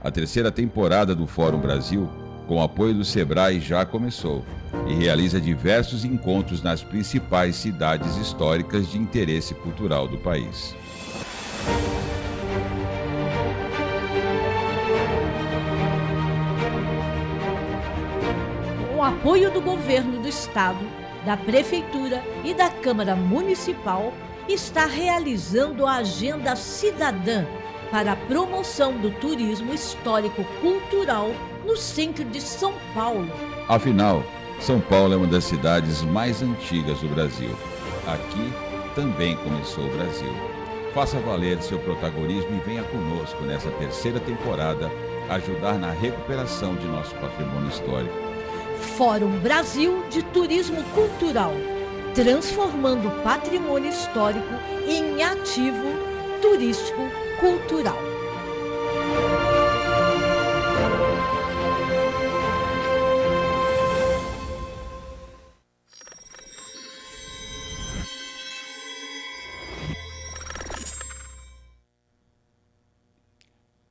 A terceira temporada do Fórum Brasil, com o apoio do Sebrae, já começou e realiza diversos encontros nas principais cidades históricas de interesse cultural do país. Com o apoio do Governo do Estado, da Prefeitura e da Câmara Municipal, está realizando a Agenda Cidadã para a promoção do turismo histórico-cultural no centro de São Paulo. Afinal, São Paulo é uma das cidades mais antigas do Brasil. Aqui também começou o Brasil. Faça valer seu protagonismo e venha conosco nessa terceira temporada ajudar na recuperação de nosso patrimônio histórico. Fórum Brasil de Turismo Cultural, transformando o patrimônio histórico em ativo turístico-cultural.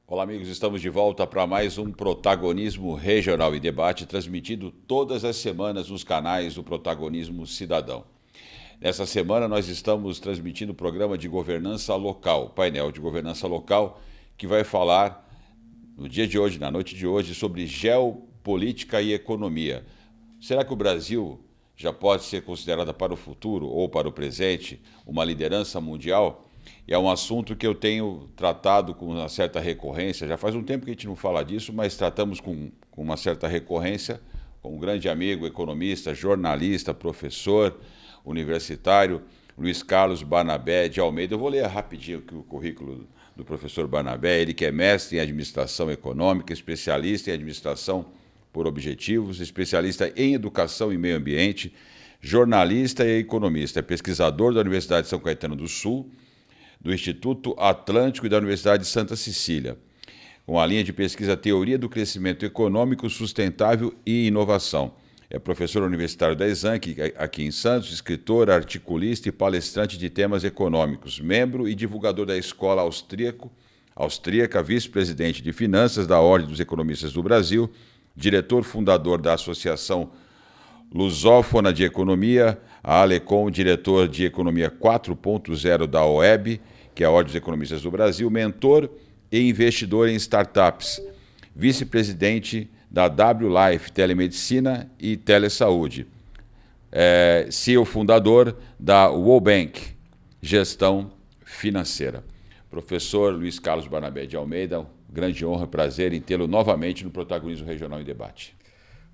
Olá, amigos, estamos de volta para mais um Protagonismo Regional e Debate, transmitido todas as semanas nos canais do Protagonismo Cidadão. Nessa semana nós estamos transmitindo o programa de governança local, painel de governança local, que vai falar no dia de hoje, na noite de hoje, sobre geopolítica e economia. Será que o Brasil já pode ser considerado para o futuro ou para o presente uma liderança mundial? É um assunto que eu tenho tratado com uma certa recorrência. Já faz um tempo que a gente não fala disso, mas tratamos com uma certa recorrência com um grande amigo, economista, jornalista, professor universitário, Luiz Carlos Barnabé de Almeida. Eu vou ler rapidinho aqui o currículo do professor Barnabé. Ele que é mestre em administração econômica, especialista em administração por objetivos, especialista em educação e meio ambiente, jornalista e economista, é pesquisador da Universidade de São Caetano do Sul, do Instituto Atlântico e da Universidade de Santa Cecília, com a linha de pesquisa Teoria do Crescimento Econômico Sustentável e Inovação. É professor universitário da Exanc, aqui em Santos, escritor, articulista e palestrante de temas econômicos, membro e divulgador da Escola Austríaca, vice-presidente de Finanças da Ordem dos Economistas do Brasil, diretor fundador da Associação Lusófona de Economia, a Alecom, diretor de Economia 4.0 da OEB, que é a Ordem dos Economistas do Brasil, mentor e investidor em startups, vice-presidente da WLife Telemedicina e Telesaúde, CEO fundador da World Gestão Financeira. Professor Luiz Carlos Barnabé de Almeida, grande honra e prazer em tê-lo novamente no Protagonismo Regional em Debate.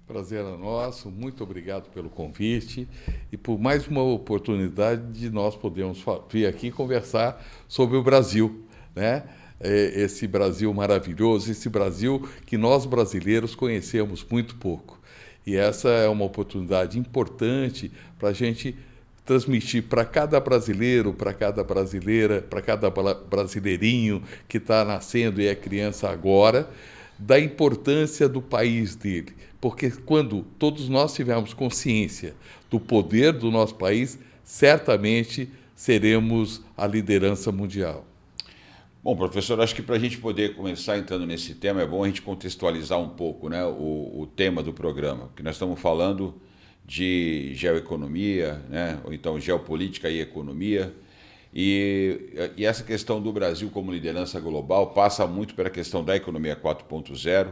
Prazer é nosso, muito obrigado pelo convite e por mais uma oportunidade de nós podermos vir aqui conversar sobre o Brasil, né? Esse Brasil maravilhoso, esse Brasil que nós brasileiros conhecemos muito pouco. E essa é uma oportunidade importante para a gente transmitir para cada brasileiro, para cada brasileira, para cada brasileirinho que está nascendo e é criança agora, da importância do país dele. Porque quando todos nós tivermos consciência do poder do nosso país, certamente seremos a liderança mundial. Bom, professor, acho que para a gente poder começar entrando nesse tema, é bom a gente contextualizar um pouco, né, o tema do programa, porque nós estamos falando de geoeconomia, né, ou então geopolítica e economia, e essa questão do Brasil como liderança global passa muito pela questão da economia 4.0,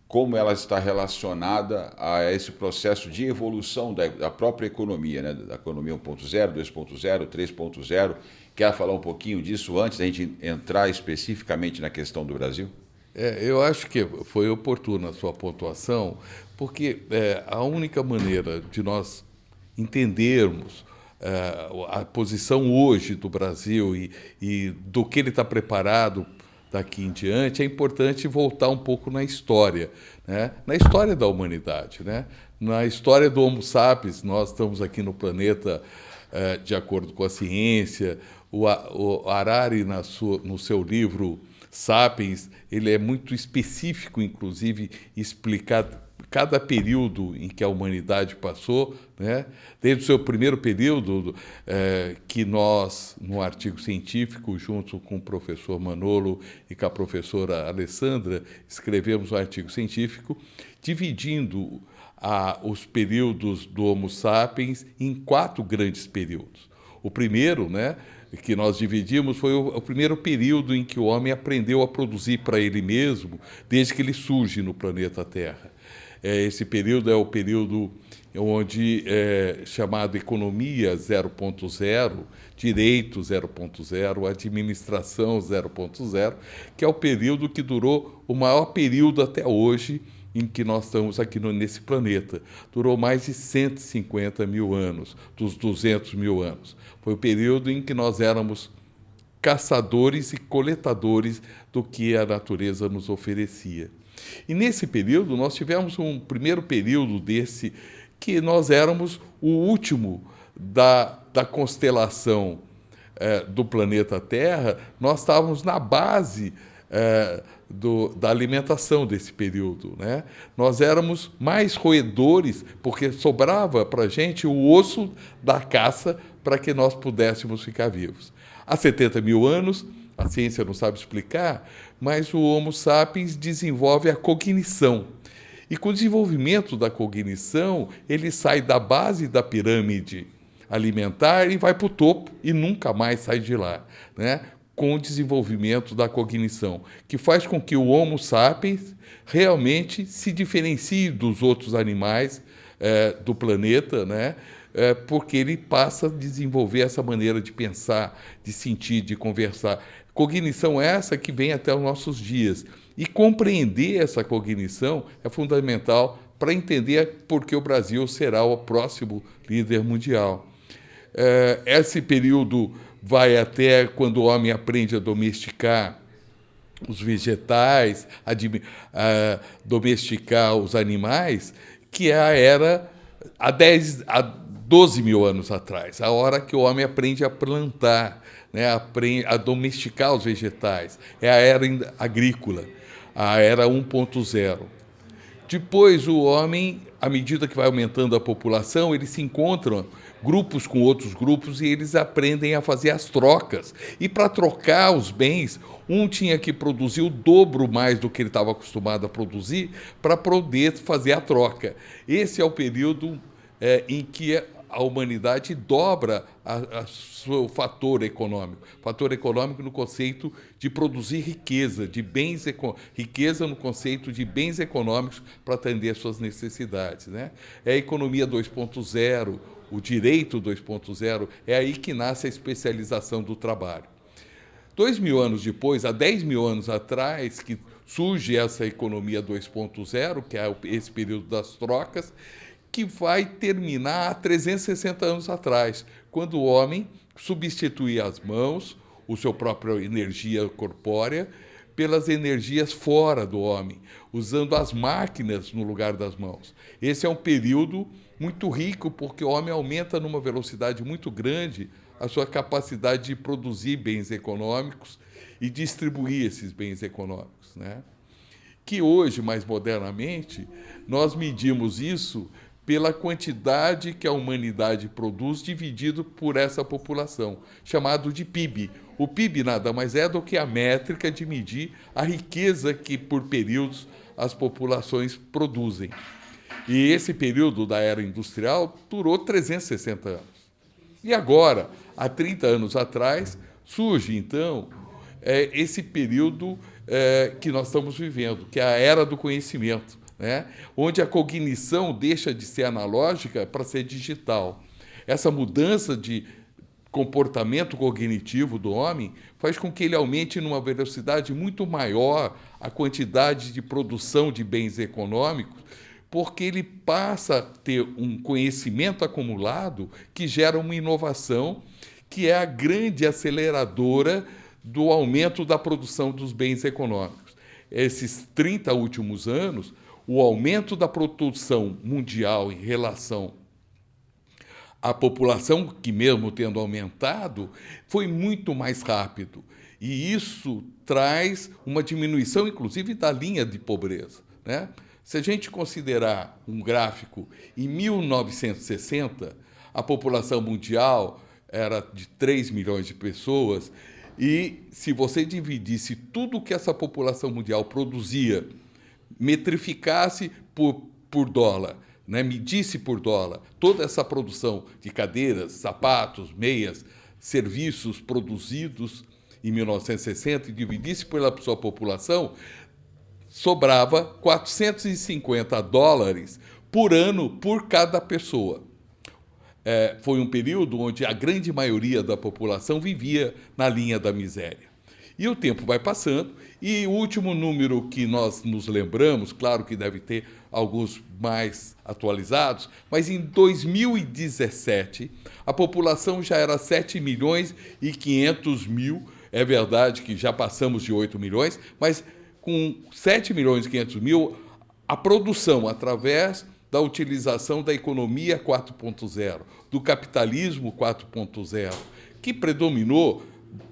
como ela está relacionada a esse processo de evolução da própria economia, né, da economia 1.0, 2.0, 3.0. Quer falar um pouquinho disso antes da gente entrar especificamente na questão do Brasil? Eu acho que foi oportuna a sua pontuação, porque a única maneira de nós entendermos a posição hoje do Brasil e do que ele está preparado daqui em diante, é importante voltar um pouco na história, né? Na história da humanidade, né? Na história do Homo sapiens. Nós estamos aqui no planeta de acordo com a ciência. O Harari, no seu livro Sapiens, ele é muito específico, inclusive, explicar cada período em que a humanidade passou, né? Desde o seu primeiro período, que nós, no artigo científico, junto com o professor Manolo e com a professora Alessandra, escrevemos um artigo científico dividindo os períodos do Homo sapiens em 4 grandes períodos. O primeiro, né, que nós dividimos foi o primeiro período em que o homem aprendeu a produzir para ele mesmo, desde que ele surge no planeta Terra. Esse período é o período onde chamado economia 0.0, direito 0.0, administração 0.0, que é o período que durou o maior período até hoje em que nós estamos aqui nesse planeta. Durou mais de 150 mil anos, dos 200 mil anos. Foi o período em que nós éramos caçadores e coletadores do que a natureza nos oferecia. E nesse período nós tivemos um primeiro período desse, que nós éramos o último da constelação do planeta Terra. Nós estávamos na base da alimentação desse período, né? Nós éramos mais roedores, porque sobrava para a gente o osso da caça para que nós pudéssemos ficar vivos. Há 70 mil anos, a ciência não sabe explicar, mas o Homo sapiens desenvolve a cognição. E com o desenvolvimento da cognição, ele sai da base da pirâmide alimentar e vai para o topo e nunca mais sai de lá, né? Com o desenvolvimento da cognição, que faz com que o Homo sapiens realmente se diferencie dos outros animais do planeta, né? Porque ele passa a desenvolver essa maneira de pensar, de sentir, de conversar. Cognição essa que vem até os nossos dias. E compreender essa cognição é fundamental para entender por que o Brasil será o próximo líder mundial. Esse período vai até quando o homem aprende a domesticar os vegetais, a domesticar os animais, que é a era há 12 mil anos atrás, a hora que o homem aprende a plantar, né, a domesticar os vegetais. É a era agrícola, a era 1.0. Depois, o homem, à medida que vai aumentando a população, eles se encontram grupos com outros grupos e eles aprendem a fazer as trocas. E para trocar os bens, um tinha que produzir o dobro mais do que ele estava acostumado a produzir para poder fazer a troca. Esse é o período em que a humanidade dobra seu fator econômico. Fator econômico no conceito de produzir riqueza, riqueza no conceito de bens econômicos para atender às suas necessidades, né? É a economia 2.0, o direito 2.0, é aí que nasce a especialização do trabalho. 2 mil anos depois, há 10 mil anos atrás, que surge essa economia 2.0, que é esse período das trocas, que vai terminar há 360 anos atrás, quando o homem substitui as mãos, a sua própria energia corpórea, pelas energias fora do homem, usando as máquinas no lugar das mãos. Esse é um período muito rico, porque o homem aumenta numa velocidade muito grande a sua capacidade de produzir bens econômicos e distribuir esses bens econômicos, né? Que hoje, mais modernamente, nós medimos isso pela quantidade que a humanidade produz dividido por essa população, chamado de PIB. O PIB nada mais é do que a métrica de medir a riqueza que, por períodos, as populações produzem. E esse período da era industrial durou 360 anos. E agora, há 30 anos atrás, surge, então, esse período que nós estamos vivendo, que é a era do conhecimento, né? Onde a cognição deixa de ser analógica para ser digital. Essa mudança de comportamento cognitivo do homem faz com que ele aumente numa velocidade muito maior a quantidade de produção de bens econômicos, porque ele passa a ter um conhecimento acumulado que gera uma inovação que é a grande aceleradora do aumento da produção dos bens econômicos. Esses 30 últimos anos, o aumento da produção mundial em relação à população, que mesmo tendo aumentado, foi muito mais rápido. E isso traz uma diminuição, inclusive, da linha de pobreza, né? Se a gente considerar um gráfico, em 1960, a população mundial era de 3 milhões de pessoas, e se você dividisse tudo que essa população mundial produzia, metrificasse por dólar, né, medisse por dólar toda essa produção de cadeiras, sapatos, meias, serviços produzidos em 1960 e dividisse pela sua população, sobrava 450 dólares por ano por cada pessoa. Foi um período onde a grande maioria da população vivia na linha da miséria. E o tempo vai passando, e o último número que nós nos lembramos, claro que deve ter alguns mais atualizados, mas em 2017 a população já era 7 milhões e 500 mil, é verdade que já passamos de 8 milhões, mas com 7 milhões e 500 mil, a produção através da utilização da economia 4.0, do capitalismo 4.0, que predominou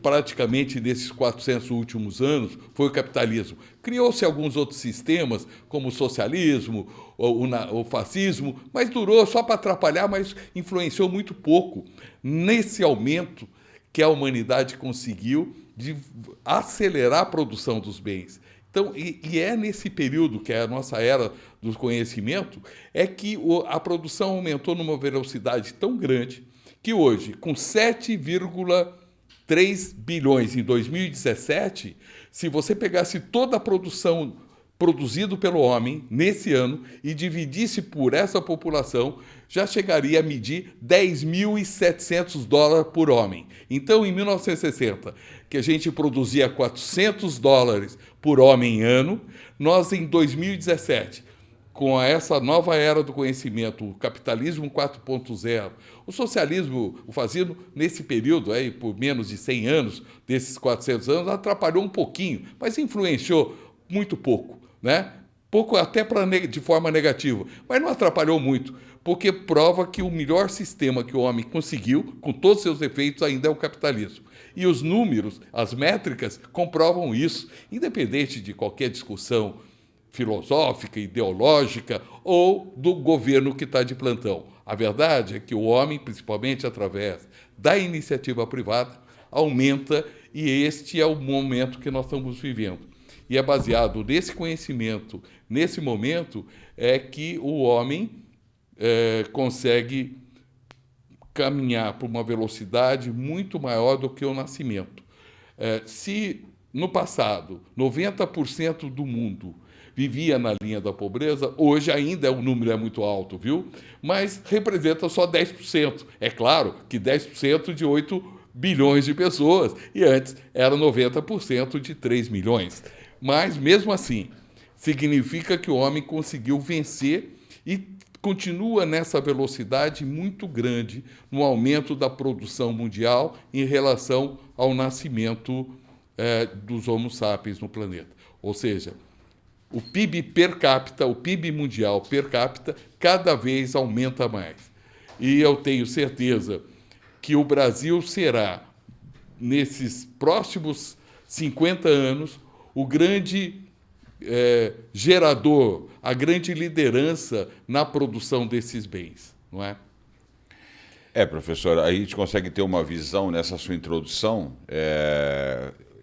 praticamente nesses 400 últimos anos, foi o capitalismo. Criou-se alguns outros sistemas, como o socialismo, o fascismo, mas durou só para atrapalhar, mas influenciou muito pouco nesse aumento que a humanidade conseguiu de acelerar a produção dos bens. Então, e é nesse período, que é a nossa era do conhecimento, é que a produção aumentou numa velocidade tão grande que hoje, com 7,3 bilhões em 2017, se você pegasse toda a produção produzida pelo homem nesse ano e dividisse por essa população, já chegaria a medir 10.700 dólares por homem. Então, em 1960, que a gente produzia 400 dólares por homem ano, nós, em 2017, com essa nova era do conhecimento, o capitalismo 4.0, o socialismo, o fascismo, nesse período, aí, por menos de 100 anos, desses 400 anos, atrapalhou um pouquinho, mas influenciou muito pouco, né? Pouco até de forma negativa, mas não atrapalhou muito, porque prova que o melhor sistema que o homem conseguiu, com todos os seus defeitos, ainda é o capitalismo. E os números, as métricas, comprovam isso, independente de qualquer discussão filosófica, ideológica ou do governo que está de plantão. A verdade é que o homem, principalmente através da iniciativa privada, aumenta, e este é o momento que nós estamos vivendo. E é baseado nesse conhecimento, nesse momento, é que o homem consegue caminhar por uma velocidade muito maior do que o nascimento. Se no passado 90% do mundo vivia na linha da pobreza, hoje ainda o número é muito alto, viu? Mas representa só 10%. É claro que 10% de 8 bilhões de pessoas, e antes era 90% de 3 milhões. Mas, mesmo assim, significa que o homem conseguiu vencer e continua nessa velocidade muito grande no aumento da produção mundial em relação ao nascimento dos Homo sapiens no planeta. Ou seja, o PIB per capita, o PIB mundial per capita, cada vez aumenta mais. E eu tenho certeza que o Brasil será, nesses próximos 50 anos, o grande gerador, a grande liderança na produção desses bens, não é? Professor, aí a gente consegue ter uma visão nessa sua introdução.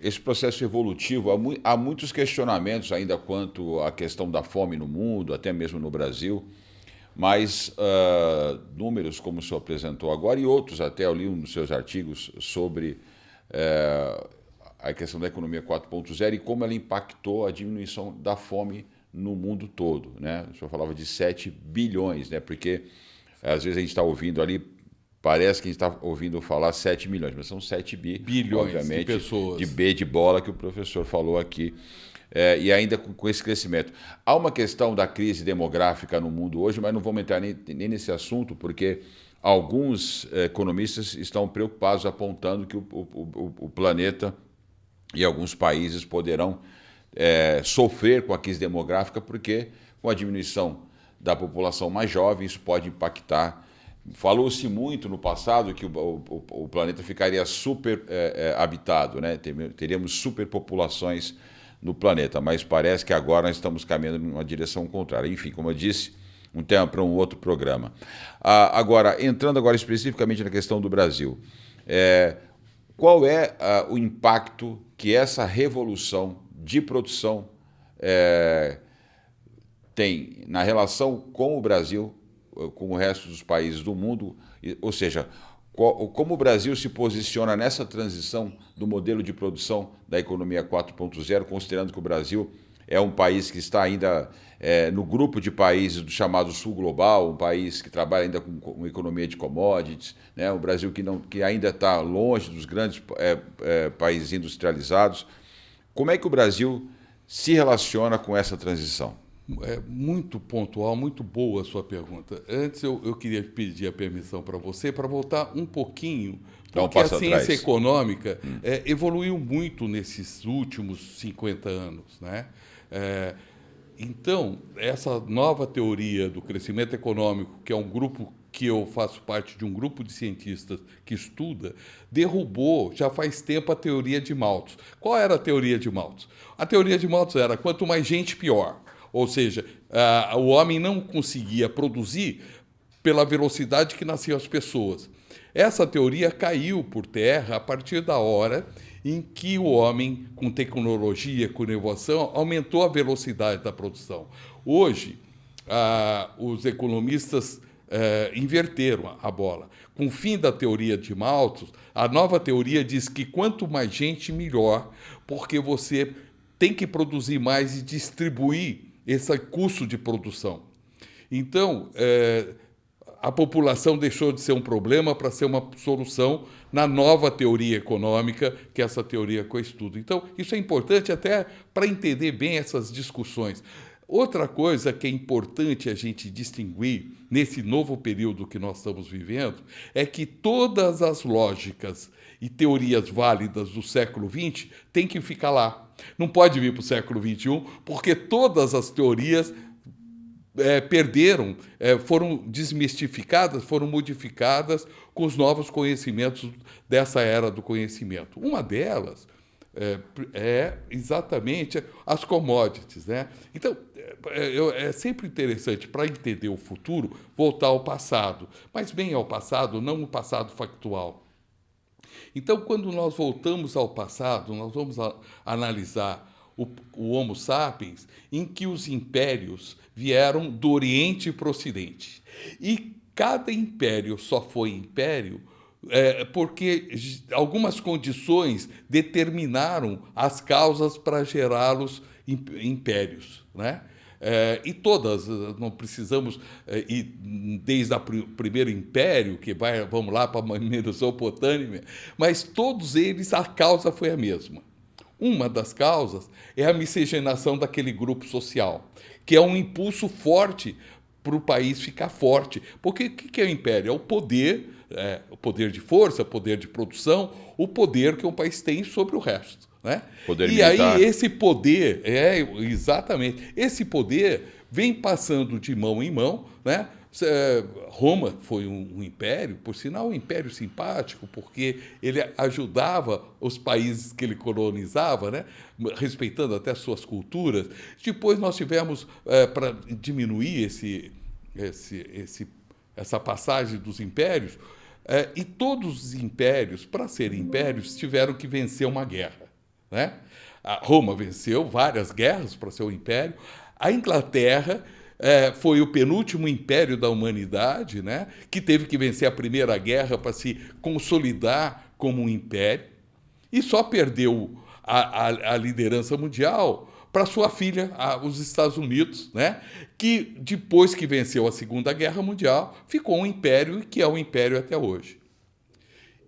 Esse processo evolutivo, há muitos questionamentos ainda quanto à questão da fome no mundo, até mesmo no Brasil, mas números como o senhor apresentou agora e outros, até eu li um dos seus artigos sobre a questão da economia 4.0 e como ela impactou a diminuição da fome no mundo todo, né? O senhor falava de 7 bilhões, né? Porque às vezes a gente está ouvindo ali, parece que a gente está ouvindo falar 7 milhões, mas são 7 bilhões, obviamente, de pessoas. De B de bola que o professor falou aqui. E ainda com esse crescimento. Há uma questão da crise demográfica no mundo hoje, mas não vamos entrar nem nesse assunto, porque alguns economistas estão preocupados, apontando que o planeta e alguns países poderão sofrer com a crise demográfica, porque com a diminuição da população mais jovem, isso pode impactar. Falou-se muito no passado que o planeta ficaria super habitado, né? Teríamos superpopulações no planeta, mas parece que agora nós estamos caminhando numa direção contrária. Enfim, como eu disse, um tema para um outro programa. Agora, entrando agora especificamente na questão do Brasil, qual é o impacto que essa revolução de produção tem na relação com o Brasil, com o resto dos países do mundo, ou seja, como o Brasil se posiciona nessa transição do modelo de produção da economia 4.0, considerando que o Brasil é um país que está ainda no grupo de países do chamado Sul Global, um país que trabalha ainda com economia de commodities, né? O Brasil que ainda está longe dos grandes países industrializados. Como é que o Brasil se relaciona com essa transição? É muito pontual, muito boa a sua pergunta. Antes eu queria pedir a permissão para você para voltar um pouquinho, porque a ciência econômica evoluiu muito nesses últimos 50 anos, né? Então, essa nova teoria do crescimento econômico, que é um grupo que eu faço parte de um grupo de cientistas que estuda, derrubou já faz tempo a teoria de Malthus. Qual era a teoria de Malthus? A teoria de Malthus era quanto mais gente, pior. Ou seja, o homem não conseguia produzir pela velocidade que nasciam as pessoas. Essa teoria caiu por terra a partir da hora em que o homem, com tecnologia, com inovação, aumentou a velocidade da produção. Hoje, os economistas inverteram a bola. Com o fim da teoria de Malthus, a nova teoria diz que quanto mais gente, melhor, porque você tem que produzir mais e distribuir esse custo de produção. Então, a população deixou de ser um problema para ser uma solução na nova teoria econômica, que é essa teoria que eu estudo. Então, isso é importante até para entender bem essas discussões. Outra coisa que é importante a gente distinguir nesse novo período que nós estamos vivendo é que todas as lógicas e teorias válidas do século XX têm que ficar lá. Não pode vir para o século XXI, porque todas as teorias perderam, foram desmistificadas, foram modificadas com os novos conhecimentos dessa era do conhecimento. Uma delas é exatamente as commodities, né? Então, é sempre interessante, para entender o futuro, voltar ao passado, mas bem ao passado, não o passado factual. Então, quando nós voltamos ao passado, nós vamos analisar o Homo sapiens, em que os impérios vieram do Oriente para o Ocidente. E cada império só foi império porque algumas condições determinaram as causas para gerá-los impérios, né? E todas, não precisamos ir desde o primeiro império, que vamos lá para a Mesopotâmia, mas todos eles, a causa foi a mesma. Uma das causas é a miscigenação daquele grupo social, que é um impulso forte para o país ficar forte. Porque o que é o império? É o poder de força, o poder de produção, o poder que um país tem sobre o resto, né? Poder e militar. Aí esse poder, exatamente, esse poder vem passando de mão em mão, né? Roma foi um império, por sinal um império simpático, porque ele ajudava os países que ele colonizava, né? Respeitando até suas culturas. Depois nós tivemos, para diminuir essa passagem dos impérios, e todos os impérios, para serem impérios, tiveram que vencer uma guerra, né? A Roma venceu várias guerras para ser um império. A Inglaterra foi o penúltimo império da humanidade, né? Que teve que vencer a Primeira Guerra para se consolidar como um império, e só perdeu a liderança mundial para sua filha, os Estados Unidos, né? Que depois que venceu a Segunda Guerra Mundial, ficou um império, e que é um império até hoje.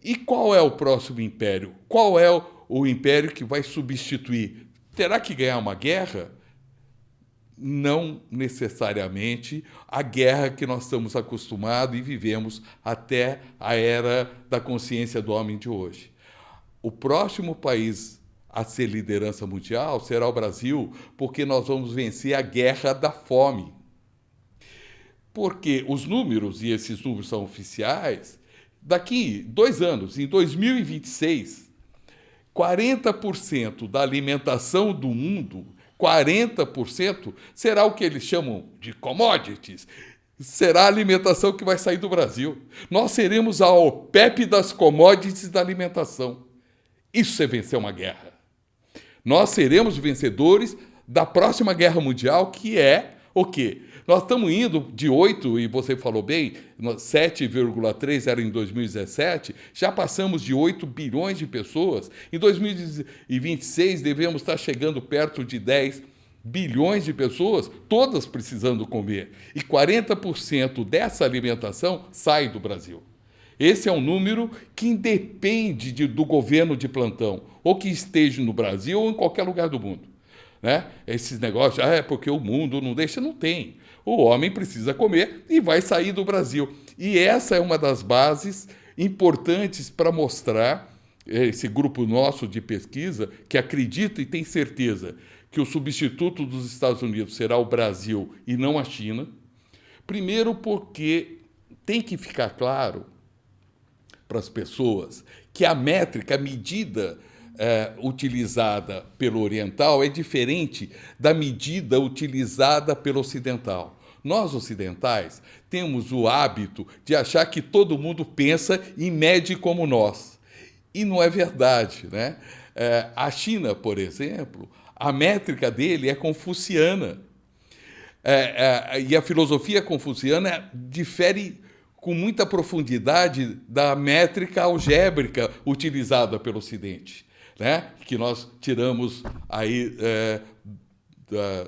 E qual é o próximo império? Qual é o império que vai substituir? Terá que ganhar uma guerra? Não necessariamente a guerra que nós estamos acostumados e vivemos até a era da consciência do homem de hoje. O próximo país a ser liderança mundial será o Brasil, porque nós vamos vencer a guerra da fome. Porque os números, e esses números são oficiais, daqui 2 anos, em 2026, 40% da alimentação do mundo, 40%, será o que eles chamam de commodities, será a alimentação que vai sair do Brasil. Nós seremos a OPEP das commodities da alimentação. Isso é vencer uma guerra. Nós seremos vencedores da próxima guerra mundial, que é o quê? Nós estamos indo de 8, e você falou bem, 7,3 era em 2017, já passamos de 8 bilhões de pessoas. Em 2026 devemos estar chegando perto de 10 bilhões de pessoas, todas precisando comer. E 40% dessa alimentação sai do Brasil. Esse é um número que independe do governo de plantão, ou que esteja no Brasil ou em qualquer lugar do mundo. Né? Esses negócios, é porque o mundo não deixa, não tem. O homem precisa comer e vai sair do Brasil. E essa é uma das bases importantes para mostrar, esse grupo nosso de pesquisa, que acredita e tem certeza que o substituto dos Estados Unidos será o Brasil e não a China. Primeiro porque tem que ficar claro para as pessoas que a métrica, a medida utilizada pelo oriental é diferente da medida utilizada pelo ocidental. Nós, ocidentais, temos o hábito de achar que todo mundo pensa e mede como nós. E não é verdade, né? A China, por exemplo, a métrica dele é confuciana. E a filosofia confuciana difere com muita profundidade da métrica algébrica utilizada pelo Ocidente, né? Que nós tiramos aí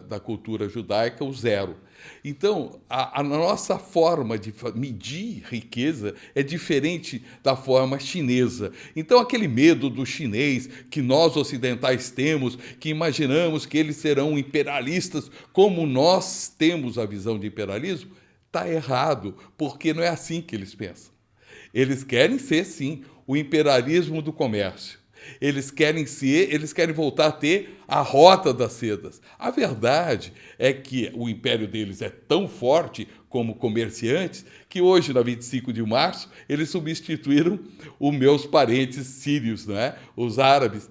da cultura judaica o zero. Então, a nossa forma de medir riqueza é diferente da forma chinesa. Então, aquele medo do chinês que nós ocidentais temos, que imaginamos que eles serão imperialistas como nós temos a visão de imperialismo, está errado, porque não é assim que eles pensam. Eles querem ser, sim, o imperialismo do comércio. Eles querem voltar a ter a rota das sedas. A verdade é que o império deles é tão forte como comerciantes que hoje, na 25 de março, eles substituíram os meus parentes sírios, né? Os árabes,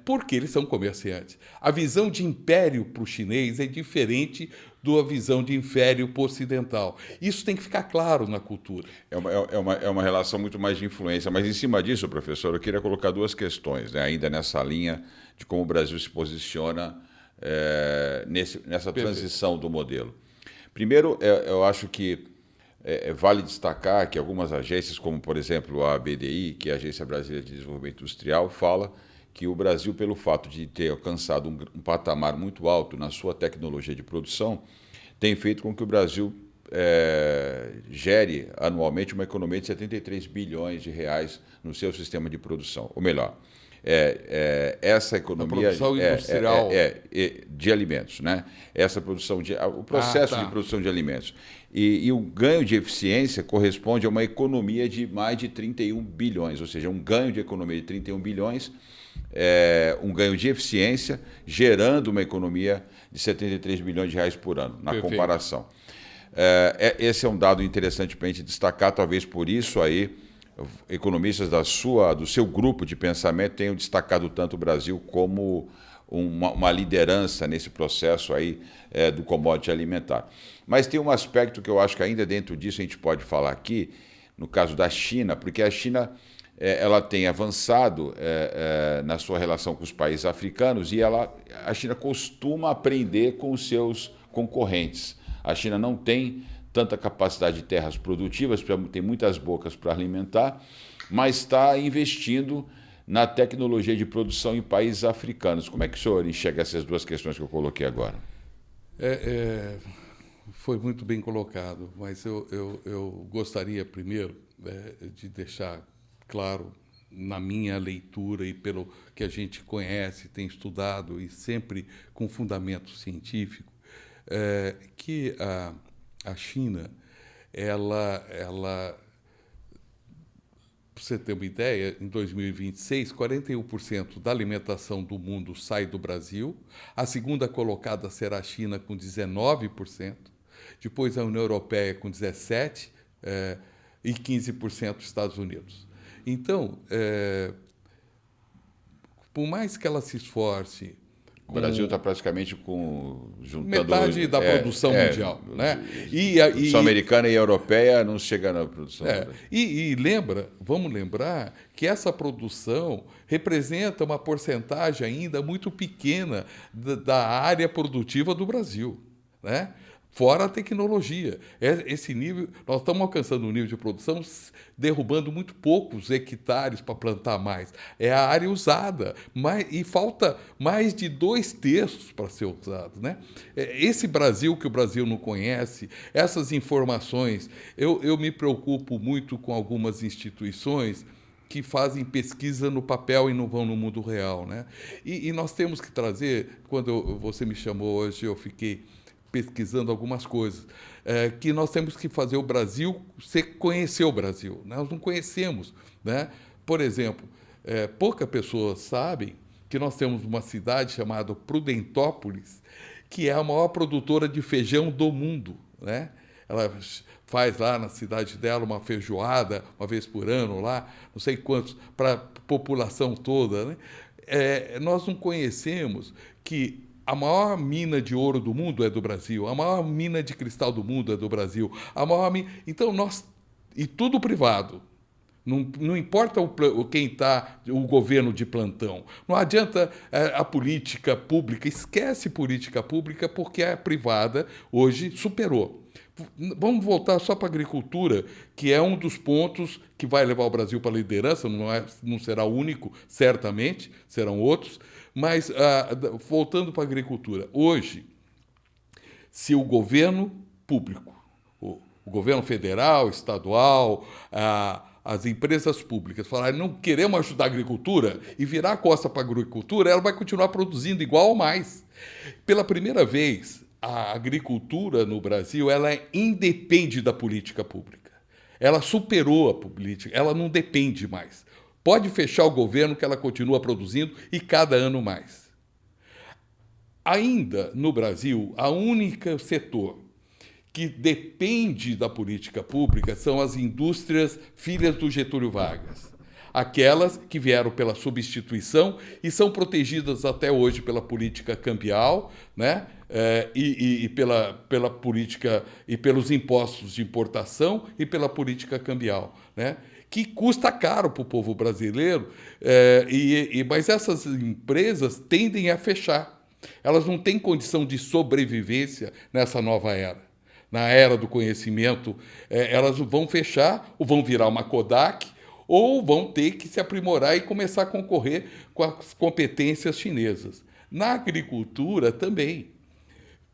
porque eles são comerciantes. A visão de império para o chinês é diferente da visão de império para o ocidental. Isso tem que ficar claro na cultura. É uma relação muito mais de influência. Mas, em cima disso, professor, eu queria colocar duas questões, né? Ainda nessa linha de como o Brasil se posiciona nessa transição do modelo. Primeiro, eu acho que vale destacar que algumas agências, como, por exemplo, a BDI, que é a Agência Brasileira de Desenvolvimento Industrial, fala que o Brasil, pelo fato de ter alcançado um patamar muito alto na sua tecnologia de produção, tem feito com que o Brasil gere anualmente uma economia de 73 bilhões de reais no seu sistema de produção. Ou melhor, essa economia a produção industrial de alimentos, né? Essa produção o processo de produção de alimentos. E o ganho de eficiência corresponde a uma economia de mais de 31 bilhões, ou seja, um ganho de economia de 31 bilhões, um ganho de eficiência, gerando uma economia de 73 bilhões de reais por ano, na Perfeito. comparação. Esse é um dado interessante para a gente destacar, talvez por isso aí economistas do seu grupo de pensamento tenham destacado tanto o Brasil como uma liderança nesse processo aí do commodity alimentar. Mas tem um aspecto que eu acho que ainda dentro disso a gente pode falar aqui, no caso da China, porque a China ela tem avançado na sua relação com os países africanos e a China costuma aprender com os seus concorrentes. A China não tem tanta capacidade de terras produtivas, tem muitas bocas para alimentar, mas está investindo na tecnologia de produção em países africanos. Como é que o senhor enxerga essas duas questões que eu coloquei agora? Foi muito bem colocado, mas eu gostaria primeiro de deixar claro, na minha leitura e pelo que a gente conhece, tem estudado e sempre com fundamento científico, que a China, para você ter uma ideia, em 2026, 41% da alimentação do mundo sai do Brasil. A segunda colocada será a China, com 19%. Depois a União Europeia, com 17%, e 15% os Estados Unidos. Então, por mais que ela se esforce... O Brasil está praticamente juntando... Metade da produção mundial. Né? Produção americana e europeia não chega na produção. Vamos lembrar que essa produção representa uma porcentagem ainda muito pequena da área produtiva do Brasil, né? Fora a tecnologia. Esse nível, nós estamos alcançando um nível de produção derrubando muito poucos hectares para plantar mais. É a área usada, e falta mais de 2/3 para ser usado, né? Esse Brasil que o Brasil não conhece, essas informações, eu me preocupo muito com algumas instituições que fazem pesquisa no papel e não vão no mundo real, né? E nós temos que trazer, quando você me chamou hoje, eu fiquei pesquisando algumas coisas, que nós temos que fazer o Brasil, você conhecer o Brasil. Nós não conhecemos, né? Por exemplo, poucas pessoas sabem que nós temos uma cidade chamada Prudentópolis, que é a maior produtora de feijão do mundo, né? Ela faz lá na cidade dela uma feijoada, uma vez por ano lá, não sei quantos, para a população toda, né? Nós não conhecemos que a maior mina de ouro do mundo é do Brasil, a maior mina de cristal do mundo é do Brasil, então e tudo privado. Não importa quem está, o governo de plantão. Não adianta a política pública, esquece política pública, porque a privada hoje superou. Vamos voltar só para a agricultura, que é um dos pontos que vai levar o Brasil para a liderança, não será o único, certamente, serão outros. Mas, voltando para a agricultura, hoje, se o governo público, o governo federal, estadual, as empresas públicas falarem não queremos ajudar a agricultura e virar a costa para a agricultura, ela vai continuar produzindo igual ou mais. Pela primeira vez, a agricultura no Brasil ela independe da política pública. Ela superou a política, ela não depende mais. Pode fechar o governo que ela continua produzindo e cada ano mais. Ainda no Brasil, a única setor que depende da política pública são as indústrias filhas do Getúlio Vargas. Aquelas que vieram pela substituição e são protegidas até hoje pela política cambial, né? E pela política e pelos impostos de importação e pela política cambial, né? Que custa caro para o povo brasileiro, mas essas empresas tendem a fechar. Elas não têm condição de sobrevivência nessa nova era. Na era do conhecimento, elas vão fechar, ou vão virar uma Kodak, ou vão ter que se aprimorar e começar a concorrer com as competências chinesas. Na agricultura também.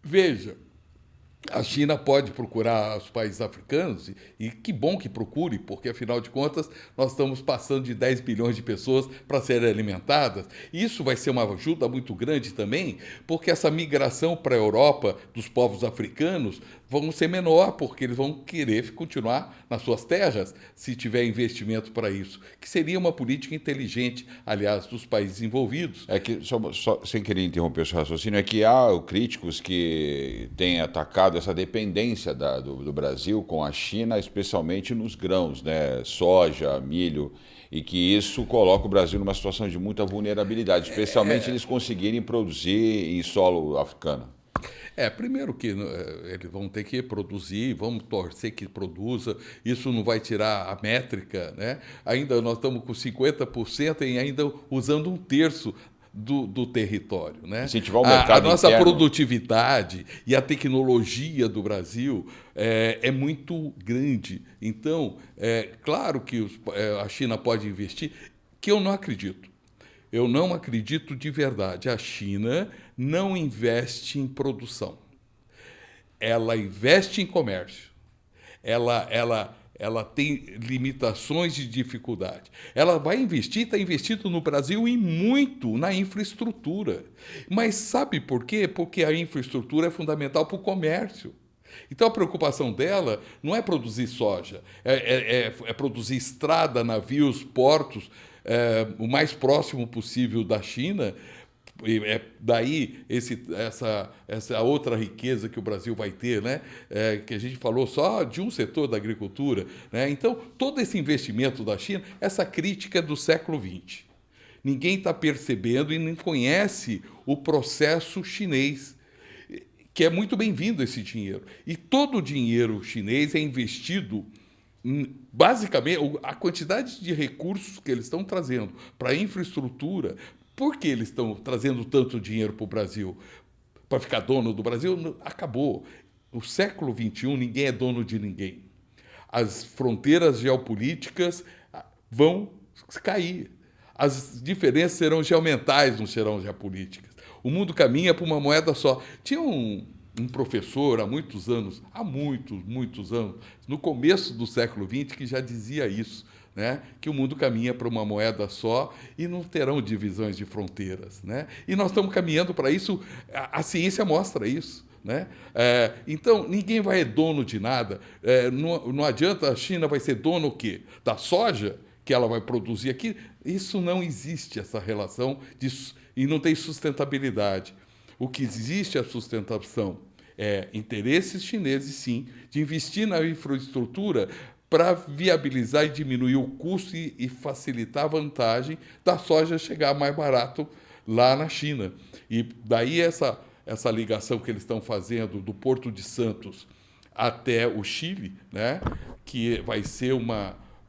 Veja, a China pode procurar os países africanos, e que bom que procure, porque, afinal de contas, nós estamos passando de 10 bilhões de pessoas para serem alimentadas. E isso vai ser uma ajuda muito grande também, porque essa migração para a Europa dos povos africanos vão ser menor, porque eles vão querer continuar nas suas terras se tiver investimento para isso, que seria uma política inteligente, aliás, dos países envolvidos. Só sem querer interromper o seu raciocínio, é que há críticos que têm atacado essa dependência do Brasil com a China, especialmente nos grãos, né? Soja, milho, e que isso coloca o Brasil numa situação de muita vulnerabilidade, especialmente eles conseguirem produzir em solo africano. Primeiro que eles vão ter que produzir, vamos torcer que produza, isso não vai tirar a métrica, né? Ainda nós estamos com 50% e ainda usando 1/3 do território, né? Incentivar o mercado a nossa interno. Produtividade e a tecnologia do Brasil é muito grande. Então, claro que a China pode investir, que eu não acredito. Eu não acredito de verdade. A China não investe em produção. Ela investe em comércio. Ela tem limitações de dificuldade. Ela vai investir, está investindo no Brasil e muito na infraestrutura. Mas sabe por quê? Porque a infraestrutura é fundamental para o comércio. Então, a preocupação dela não é produzir soja, é produzir estrada, navios, portos, o mais próximo possível da China. Daí essa outra riqueza que o Brasil vai ter, né? Que a gente falou só de um setor da agricultura, né? Então, todo esse investimento da China, essa crítica é do século XX. Ninguém está percebendo e nem conhece o processo chinês, que é muito bem-vindo esse dinheiro. E todo o dinheiro chinês é investido, basicamente, a quantidade de recursos que eles estão trazendo para a infraestrutura. Por que eles estão trazendo tanto dinheiro para o Brasil? Para ficar dono do Brasil? Acabou. No século XXI, ninguém é dono de ninguém. As fronteiras geopolíticas vão cair. As diferenças serão geomentais, não serão geopolíticas. O mundo caminha para uma moeda só. Tinha um professor há muitos anos, no começo do século XX, que já dizia isso, né? Que o mundo caminha para uma moeda só e não terão divisões de fronteiras, né? E nós estamos caminhando para isso, a ciência mostra isso. Né? Então, ninguém vai ser dono de nada. Não adianta, a China vai ser dono o quê? Da soja que ela vai produzir aqui? Isso não existe, essa relação, e não tem sustentabilidade. O que existe é a sustentação. Interesses chineses, sim, de investir na infraestrutura para viabilizar e diminuir o custo e facilitar a vantagem da soja chegar mais barato lá na China. E daí essa ligação que eles estão fazendo do Porto de Santos até o Chile, né, que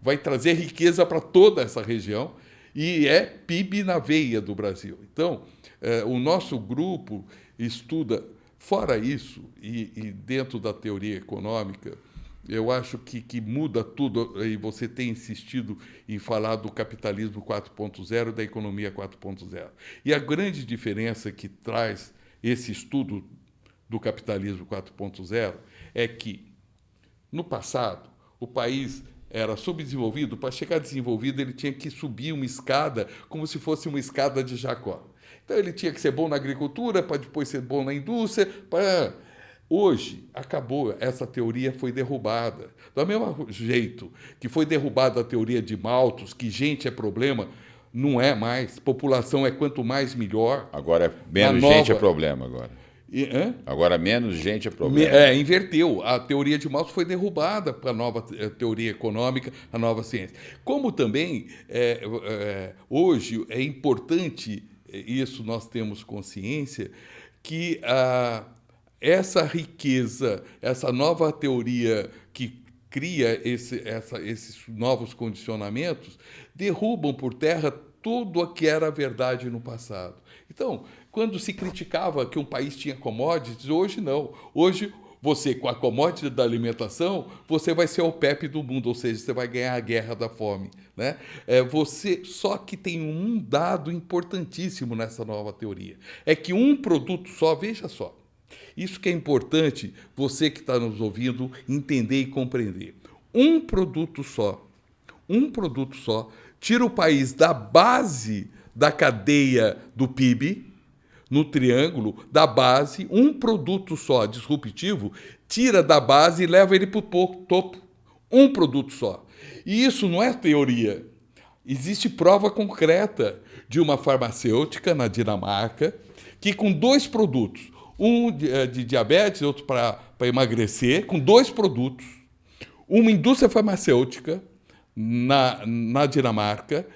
vai trazer riqueza para toda essa região e é PIB na veia do Brasil. Então, o nosso grupo estuda, fora isso, e dentro da teoria econômica, eu acho que muda tudo, e você tem insistido em falar do capitalismo 4.0 e da economia 4.0. E a grande diferença que traz esse estudo do capitalismo 4.0 é que, no passado, o país era subdesenvolvido. Para chegar desenvolvido, ele tinha que subir uma escada como se fosse uma escada de Jacó. Então, ele tinha que ser bom na agricultura, para depois ser bom na indústria. Hoje, acabou, essa teoria foi derrubada. Do mesmo jeito que foi derrubada a teoria de Malthus, que gente é problema, não é mais. População é quanto mais, melhor. Agora, menos gente é problema agora. Agora, menos gente é problema. Inverteu. A teoria de Malthus foi derrubada para a nova teoria econômica, a nova ciência. Como também, hoje, é importante, isso nós temos consciência, que essa riqueza, essa nova teoria que cria esses novos condicionamentos, derrubam por terra tudo o que era verdade no passado. Então, quando se criticava que um país tinha commodities, hoje não. Hoje, você, com a commodity da alimentação, você vai ser o PEP do mundo, ou seja, você vai ganhar a guerra da fome. Né? Só que tem um dado importantíssimo nessa nova teoria. É que um produto só, veja só, isso que é importante, você que está nos ouvindo, entender e compreender. Um produto só, tira o país da base da cadeia do PIB, no triângulo da base, um produto só, disruptivo, tira da base e leva ele para o topo. Um produto só. E isso não é teoria. Existe prova concreta de uma farmacêutica na Dinamarca que, com 2 produtos, um de diabetes e outro para emagrecer, com 2 produtos, uma indústria farmacêutica na Dinamarca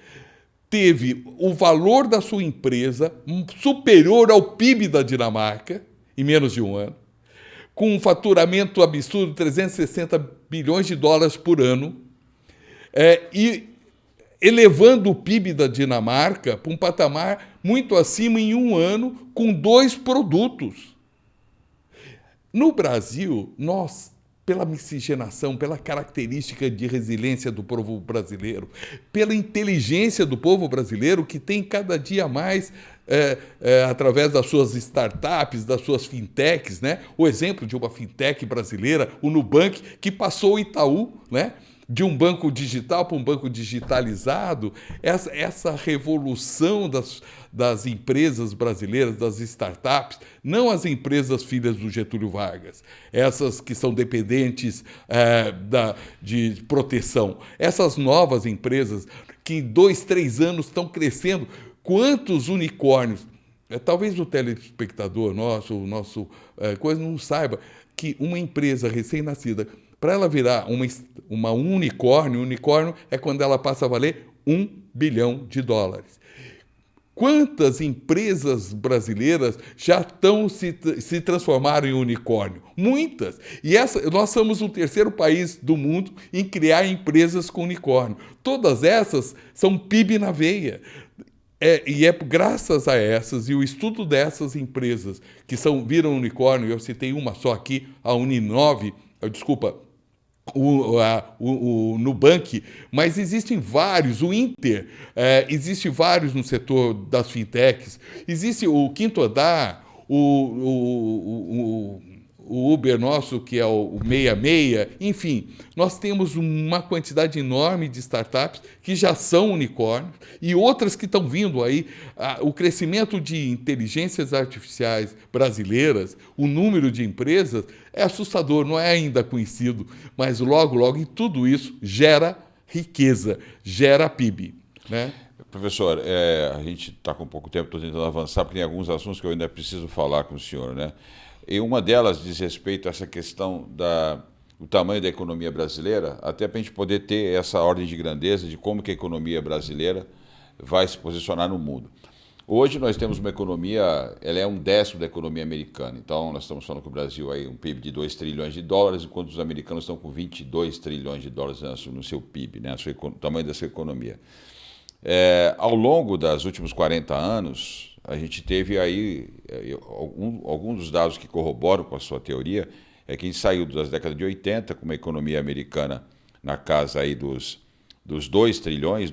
teve o valor da sua empresa superior ao PIB da Dinamarca em menos de um ano, com um faturamento absurdo de 360 bilhões de dólares por ano, e elevando o PIB da Dinamarca para um patamar muito acima em um ano, com 2 produtos. No Brasil, nós, pela miscigenação, pela característica de resiliência do povo brasileiro, pela inteligência do povo brasileiro, que tem cada dia mais, através das suas startups, das suas fintechs, né? O exemplo de uma fintech brasileira, o Nubank, que passou o Itaú, né? De um banco digital para um banco digitalizado, essa revolução das empresas brasileiras, das startups, não as empresas filhas do Getúlio Vargas, essas que são dependentes de proteção, essas novas empresas que em 2, 3 anos estão crescendo. Quantos unicórnios? Talvez o telespectador o nosso coisa não saiba que uma empresa recém-nascida, para ela virar um unicórnio é quando ela passa a valer $1 bilhão. Quantas empresas brasileiras já se transformaram em unicórnio? Muitas. E nós somos o terceiro país do mundo em criar empresas com unicórnio. Todas essas são PIB na veia. E é graças a essas e o estudo dessas empresas que viram unicórnio, eu citei uma só aqui, a Uninove, o Nubank, mas existem vários, o Inter, existe vários no setor das fintechs, existe o Quinto Andar, o Uber nosso, que é o 66, enfim, nós temos uma quantidade enorme de startups que já são unicórnios e outras que estão vindo aí. O crescimento de inteligências artificiais brasileiras, o número de empresas é assustador, não é ainda conhecido, mas logo, logo, e tudo isso gera riqueza, gera PIB, né? Professor, a gente está com pouco tempo, estou tentando avançar, porque tem alguns assuntos que eu ainda preciso falar com o senhor, né? E uma delas diz respeito a essa questão do tamanho da economia brasileira, até para a gente poder ter essa ordem de grandeza de como que a economia brasileira vai se posicionar no mundo. Hoje nós temos uma economia, ela é 1/10 da economia americana. Então nós estamos falando que o Brasil aí um PIB de 2 trilhões de dólares, enquanto os americanos estão com 22 trilhões de dólares no seu PIB, né, o tamanho da sua economia. Ao longo dos últimos 40 anos, a gente teve aí, alguns dos dados que corroboram com a sua teoria, é que a gente saiu das décadas de 80 com uma economia americana na casa aí dos 2 trilhões,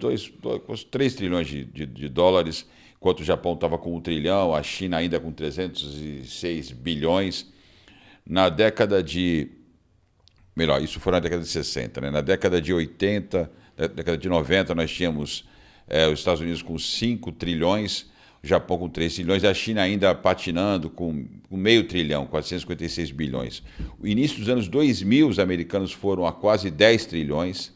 3 trilhões de dólares, enquanto o Japão estava com 1 trilhão, a China ainda com 306 bilhões. Na década de... Melhor, isso foi na década de 60, né? Na década de 80, na década de 90, nós tínhamos os Estados Unidos com 5 trilhões, o Japão com 3 trilhões, a China ainda patinando com meio trilhão, 456 bilhões. No início dos anos 2000, os americanos foram a quase 10 trilhões,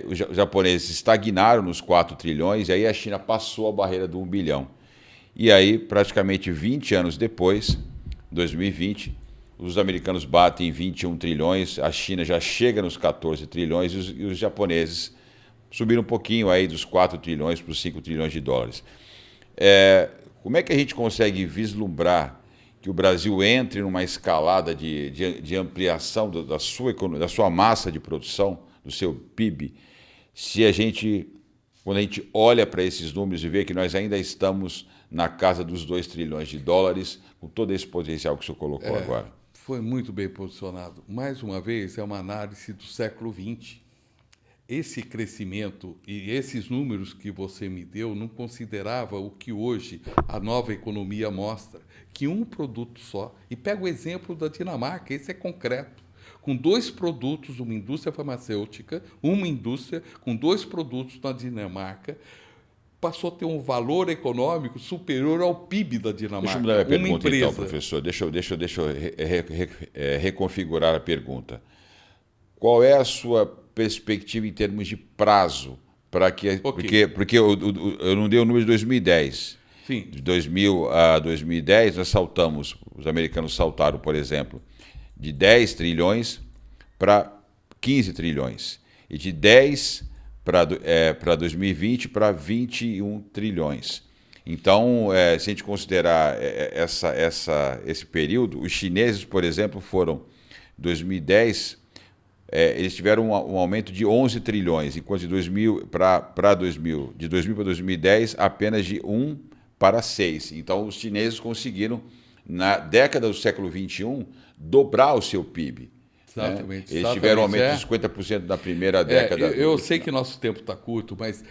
os japoneses estagnaram nos 4 trilhões, e aí a China passou a barreira do 1 bilhão. E aí, praticamente 20 anos depois, 2020, os americanos batem 21 trilhões, a China já chega nos 14 trilhões e os japoneses subiram um pouquinho aí dos 4 trilhões para os 5 trilhões de dólares. Como é que a gente consegue vislumbrar que o Brasil entre numa escalada de ampliação da sua massa de produção, do seu PIB, quando a gente olha para esses números e vê que nós ainda estamos na casa dos 2 trilhões de dólares, com todo esse potencial que o senhor colocou agora? Foi muito bem posicionado. Mais uma vez, é uma análise do século XX. Esse crescimento e esses números que você me deu não considerava o que hoje a nova economia mostra, que um produto só, e pega o exemplo da Dinamarca, esse é concreto, com 2 produtos, uma indústria farmacêutica, uma indústria com 2 produtos na Dinamarca, passou a ter um valor econômico superior ao PIB da Dinamarca. Deixa eu mudar a pergunta, então, professor. Deixa eu reconfigurar a pergunta. Qual é a sua perspectiva em termos de prazo para que... Okay. Porque eu não dei o número de 2010. Sim. De 2000 a 2010, os americanos saltaram, por exemplo, de 10 trilhões para 15 trilhões. E de 10 para 2020 para 21 trilhões. Então, se a gente considerar esse período, os chineses, por exemplo, foram, em 2010, eles tiveram um aumento de 11 trilhões, enquanto de 2000 para 2010, apenas de 1 para 6. Então, os chineses conseguiram, na década do século XXI, dobrar o seu PIB. Exatamente. Né? Eles tiveram um aumento de 50% na primeira década. Eu sei que nosso tempo está curto, mas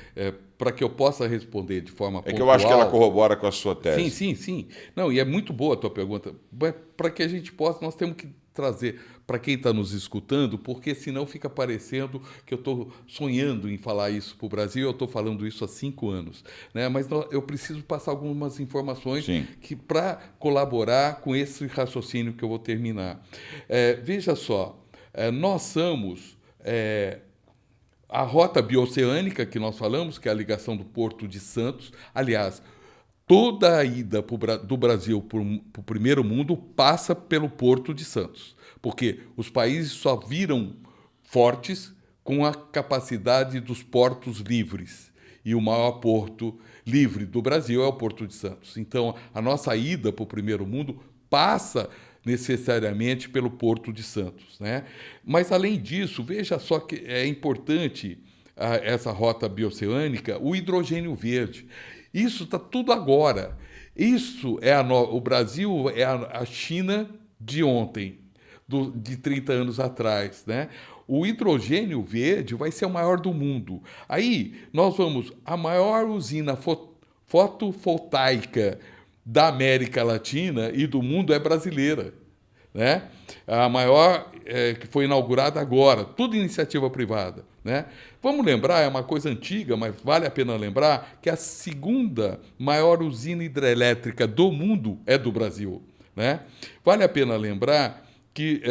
para que eu possa responder de forma pontual... que eu acho que ela corrobora com a sua tese. Sim. Não, e é muito boa a tua pergunta. Para que a gente possa, nós temos que trazer para quem está nos escutando, porque senão fica parecendo que eu estou sonhando em falar isso para o Brasil, eu estou falando isso há 5 anos. Né? Mas eu preciso passar algumas informações para colaborar com esse raciocínio que eu vou terminar. Veja só, nós somos... a rota bioceânica que nós falamos, que é a ligação do Porto de Santos, aliás, toda a ida do Brasil para o primeiro mundo passa pelo Porto de Santos, porque os países só viram fortes com a capacidade dos portos livres. E o maior porto livre do Brasil é o Porto de Santos. Então, a nossa ida para o primeiro mundo passa necessariamente pelo Porto de Santos, né? Mas, além disso, veja só que é importante essa rota bioceânica, o hidrogênio verde. Isso está tudo agora. Isso é o Brasil é a China de ontem, de 30 anos atrás, né? O hidrogênio verde vai ser o maior do mundo. Aí nós vamos, a maior usina fotovoltaica da América Latina e do mundo é brasileira, né? A maior que foi inaugurada agora, tudo iniciativa privada, né? Vamos lembrar, é uma coisa antiga, mas vale a pena lembrar que a segunda maior usina hidrelétrica do mundo é do Brasil, né? Vale a pena lembrar que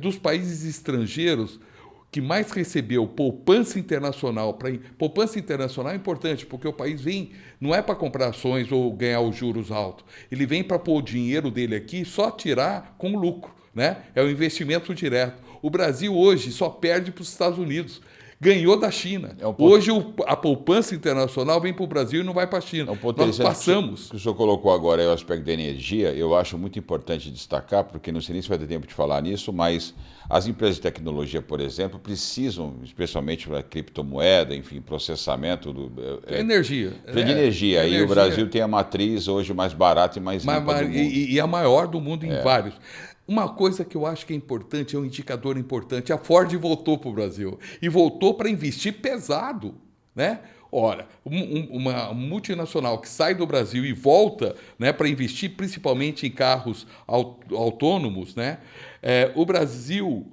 dos países estrangeiros que mais recebeu poupança internacional, poupança internacional é importante, porque o país vem, não é para comprar ações ou ganhar os juros altos, ele vem para pôr o dinheiro dele aqui e só tirar com lucro, né? É o investimento direto. O Brasil hoje só perde para os Estados Unidos. Ganhou da China. Hoje a poupança internacional vem para o Brasil e não vai para a China. Nós passamos. O que o senhor colocou agora é o aspecto da energia, eu acho muito importante destacar, porque não sei nem se vai ter tempo de falar nisso, mas as empresas de tecnologia, por exemplo, precisam, especialmente para criptomoeda, enfim, processamento de energia. E o Brasil tem a matriz hoje mais barata e mais limpa do mundo. E a maior do mundo em vários. Uma coisa que eu acho que é importante, é um indicador importante, a Ford voltou para o Brasil e voltou para investir pesado, né? Ora, uma multinacional que sai do Brasil e volta, né, para investir principalmente em carros autônomos, né? O Brasil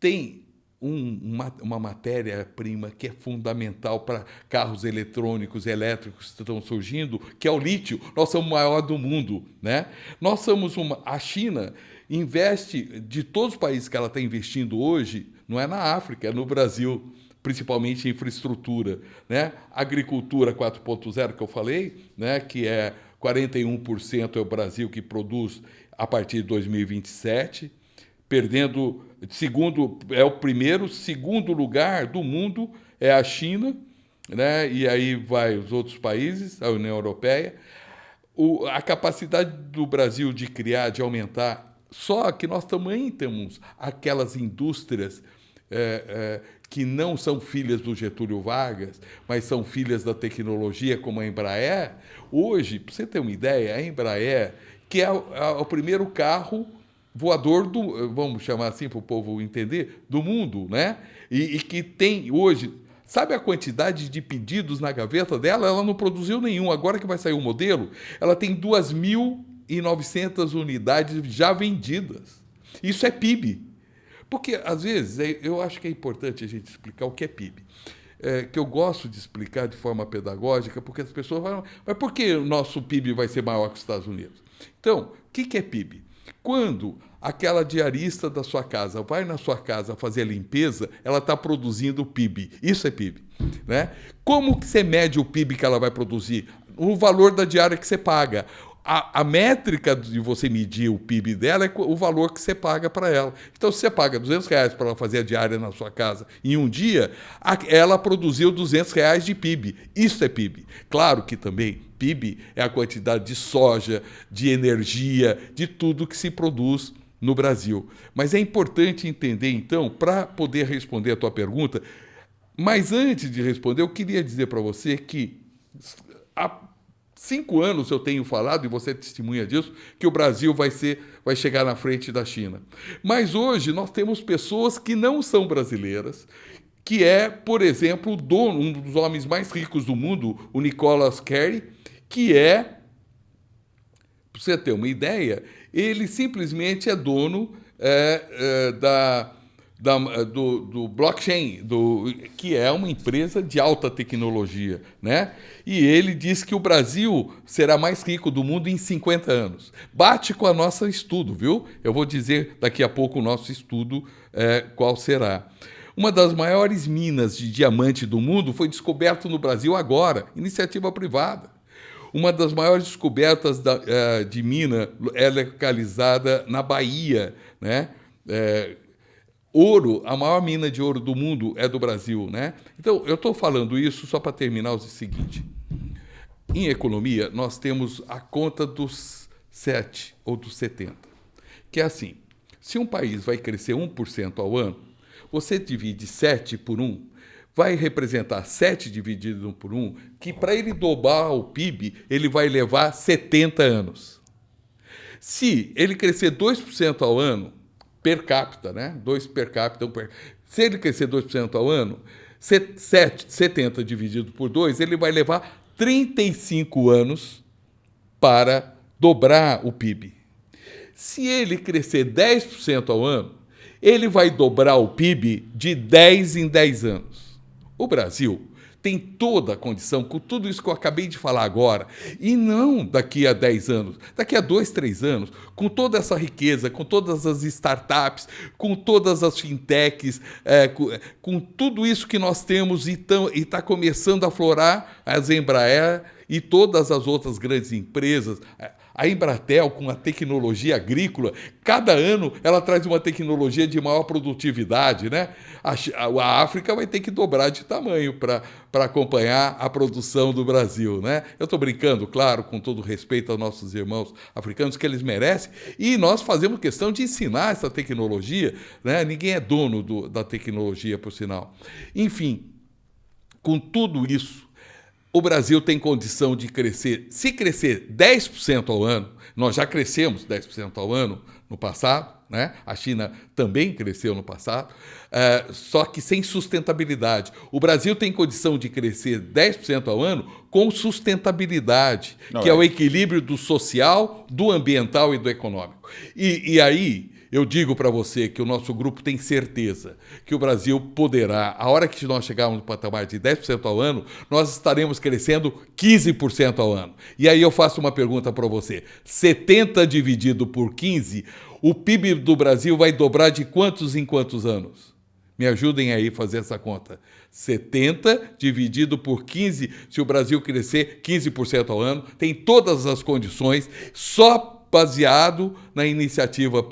tem uma matéria-prima que é fundamental para carros eletrônicos, elétricos que estão surgindo, que é o lítio. Nós somos o maior do mundo, né? Nós somos a China investe, de todos os países que ela está investindo hoje, não é na África, é no Brasil, principalmente em infraestrutura, né? Agricultura 4.0 que eu falei, né? Que é 41% é o Brasil que produz a partir de 2027, perdendo, segundo lugar do mundo é a China, né? E aí vai os outros países, a União Europeia. A capacidade do Brasil de criar, de aumentar. Só que nós também temos aquelas indústrias que não são filhas do Getúlio Vargas, mas são filhas da tecnologia, como a Embraer. Hoje, para você ter uma ideia, a Embraer, que é o primeiro carro voador vamos chamar assim para o povo entender, do mundo, né? E que tem hoje... Sabe a quantidade de pedidos na gaveta dela? Ela não produziu nenhum. Agora que vai sair o modelo, ela tem 2.900 unidades já vendidas. Isso é PIB. Porque, às vezes, eu acho que é importante a gente explicar o que é PIB. Que eu gosto de explicar de forma pedagógica, porque as pessoas falam, mas por que o nosso PIB vai ser maior que os Estados Unidos? Então, o que é PIB? Quando aquela diarista da sua casa vai na sua casa fazer a limpeza, ela está produzindo PIB. Isso é PIB, né? Como que você mede o PIB que ela vai produzir? O valor da diária que você paga. A métrica de você medir o PIB dela é o valor que você paga para ela. Então, se você paga R$200 para ela fazer a diária na sua casa em um dia, ela produziu R$200 de PIB. Isso é PIB. Claro que também PIB é a quantidade de soja, de energia, de tudo que se produz no Brasil. Mas é importante entender, então, para poder responder a tua pergunta, mas antes de responder, eu queria dizer para você que há 5 anos eu tenho falado, e você é testemunha disso, que o Brasil vai chegar na frente da China. Mas hoje nós temos pessoas que não são brasileiras, que é, por exemplo, um dos homens mais ricos do mundo, o Nicholas Carey, que é, para você ter uma ideia, ele simplesmente é dono do blockchain, que é uma empresa de alta tecnologia, né? E ele diz que o Brasil será mais rico do mundo em 50 anos. Bate com o nosso estudo, viu? Eu vou dizer daqui a pouco o nosso estudo qual será. Uma das maiores minas de diamante do mundo foi descoberta no Brasil agora, iniciativa privada. Uma das maiores descobertas de mina é localizada na Bahia, né? ouro, a maior mina de ouro do mundo é do Brasil, né? Então, eu estou falando isso só para terminar o seguinte. Em economia, nós temos a conta dos 7 ou dos 70, que é assim, se um país vai crescer 1% ao ano, você divide 7 por 1, vai representar 7 dividido por 1, que para ele dobrar o PIB, ele vai levar 70 anos. Se ele crescer 2% ao ano, per capita, né? 2 per capita, se ele crescer 2% ao ano, 70 dividido por 2, ele vai levar 35 anos para dobrar o PIB. Se ele crescer 10% ao ano, ele vai dobrar o PIB de 10 em 10 anos. O Brasil tem toda a condição, com tudo isso que eu acabei de falar agora, e não daqui a 10 anos, daqui a 2, 3 anos, com toda essa riqueza, com todas as startups, com todas as fintechs, com tudo isso que nós temos e está começando a florar, as Embraer e todas as outras grandes empresas, a Embratel, com a tecnologia agrícola, cada ano ela traz uma tecnologia de maior produtividade, né? A África vai ter que dobrar de tamanho para acompanhar a produção do Brasil, né? Eu estou brincando, claro, com todo respeito aos nossos irmãos africanos, que eles merecem, e nós fazemos questão de ensinar essa tecnologia, né? Ninguém é dono da tecnologia, por sinal. Enfim, com tudo isso, o Brasil tem condição de crescer, se crescer 10% ao ano, nós já crescemos 10% ao ano no passado, né? A China também cresceu no passado, só que sem sustentabilidade. O Brasil tem condição de crescer 10% ao ano com sustentabilidade, que é o equilíbrio do social, do ambiental e do econômico. E aí eu digo para você que o nosso grupo tem certeza que o Brasil poderá, a hora que nós chegarmos no patamar de 10% ao ano, nós estaremos crescendo 15% ao ano. E aí eu faço uma pergunta para você. 70 dividido por 15, o PIB do Brasil vai dobrar de quantos em quantos anos? Me ajudem aí a fazer essa conta. 70 dividido por 15, se o Brasil crescer 15% ao ano, tem todas as condições, só baseado na iniciativa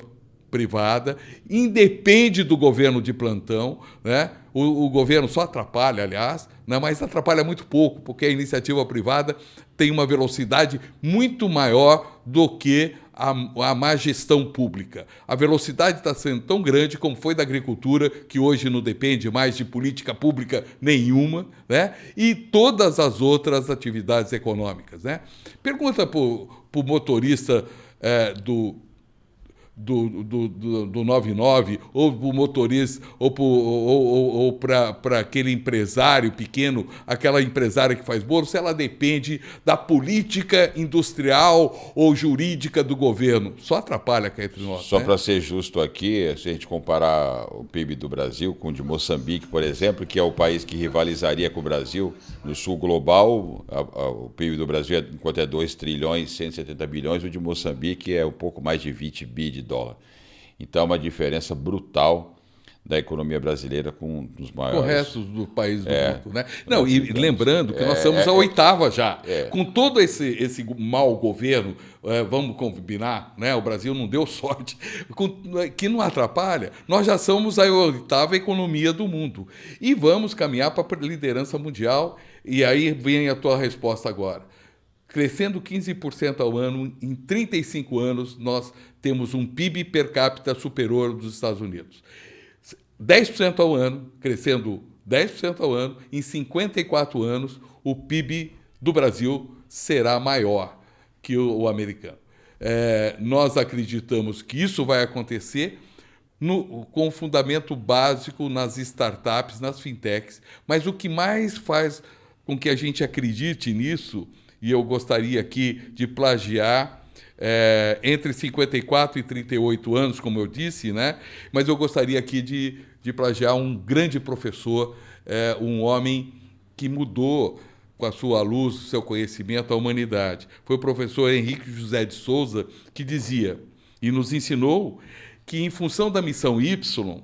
privada, independe do governo de plantão, né? O governo só atrapalha, aliás, né? Mas atrapalha muito pouco, porque a iniciativa privada tem uma velocidade muito maior do que a má gestão pública. A velocidade está sendo tão grande como foi da agricultura, que hoje não depende mais de política pública nenhuma, né? E todas as outras atividades econômicas, né? Pergunta para o motorista do 99, ou para o motorista, ou para aquele empresário pequeno, aquela empresária que faz bolo, se ela depende da política industrial ou jurídica do governo. Só atrapalha cá entre nós. Só, né? Para ser justo aqui, se a gente comparar o PIB do Brasil com o de Moçambique, por exemplo, que é o país que rivalizaria com o Brasil, no sul global, o PIB do Brasil, enquanto é 2 trilhões, 170 bilhões, o de Moçambique é um pouco mais de 20 bi de dólar. Então, é uma diferença brutal da economia brasileira com um dos maiores... Com o resto do país do mundo, né? Não, e lembrando que nós somos a oitava já. Com todo esse mau governo, vamos combinar, né? O Brasil não deu sorte, que não atrapalha. Nós já somos a oitava economia do mundo. E vamos caminhar para a liderança mundial. E aí vem a tua resposta agora. Crescendo 15% ao ano, em 35 anos, nós temos um PIB per capita superior dos Estados Unidos. 10% ao ano, crescendo 10% ao ano, em 54 anos, o PIB do Brasil será maior que o americano. Nós acreditamos que isso vai acontecer com o fundamento básico nas startups, nas fintechs, mas o que mais faz com que a gente acredite nisso, e eu gostaria aqui de plagiar entre 54 e 38 anos, como eu disse, né? Mas eu gostaria aqui de plagiar um grande professor, um homem que mudou com a sua luz, o seu conhecimento, a humanidade. Foi o professor Henrique José de Souza que dizia, e nos ensinou, que em função da missão Y,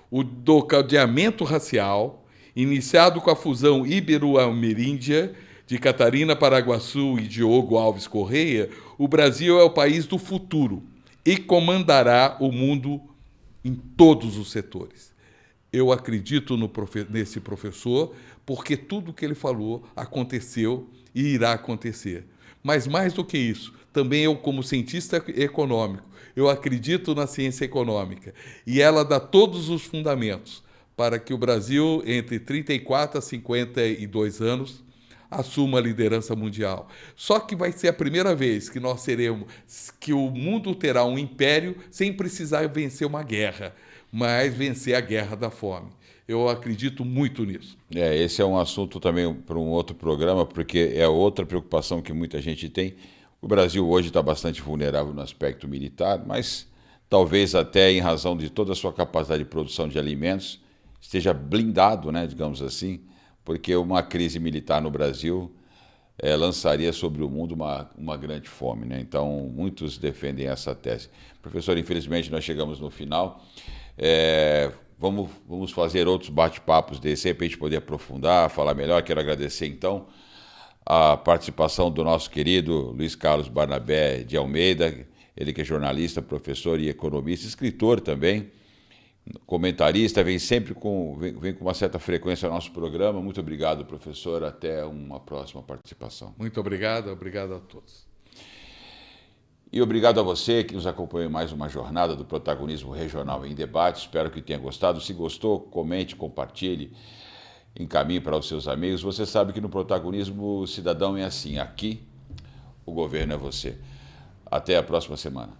o docadeamento racial, iniciado com a fusão ibero-ameríndia, de Catarina Paraguaçu e Diogo Alves Correia, o Brasil é o país do futuro e comandará o mundo em todos os setores. Eu acredito nesse professor, porque tudo que ele falou aconteceu e irá acontecer. Mas mais do que isso, também eu, como cientista econômico, eu acredito na ciência econômica e ela dá todos os fundamentos para que o Brasil, entre 34 a 52 anos, assuma a liderança mundial. Só que vai ser a primeira vez que que o mundo terá um império sem precisar vencer uma guerra, mas vencer a guerra da fome. Eu acredito muito nisso. Esse é um assunto também para um outro programa, porque é outra preocupação que muita gente tem. O Brasil hoje está bastante vulnerável no aspecto militar, mas talvez até em razão de toda a sua capacidade de produção de alimentos, esteja blindado, né, digamos assim, porque uma crise militar no Brasil lançaria sobre o mundo uma grande fome, né? Então, muitos defendem essa tese. Professor, infelizmente, nós chegamos no final. Vamos fazer outros bate-papos desse, aí para a gente poder aprofundar, falar melhor. Quero agradecer, então, a participação do nosso querido Luiz Carlos Barnabé de Almeida, ele que é jornalista, professor e economista, escritor também, comentarista, vem com uma certa frequência ao nosso programa. Muito obrigado, professor. Até uma próxima participação. Muito obrigado a todos. E obrigado a você que nos acompanhou em mais uma jornada do Protagonismo Regional em Debate. Espero que tenha gostado. Se gostou, comente, compartilhe, encaminhe para os seus amigos. Você sabe que no Protagonismo Cidadão é assim. Aqui, o governo é você. Até a próxima semana.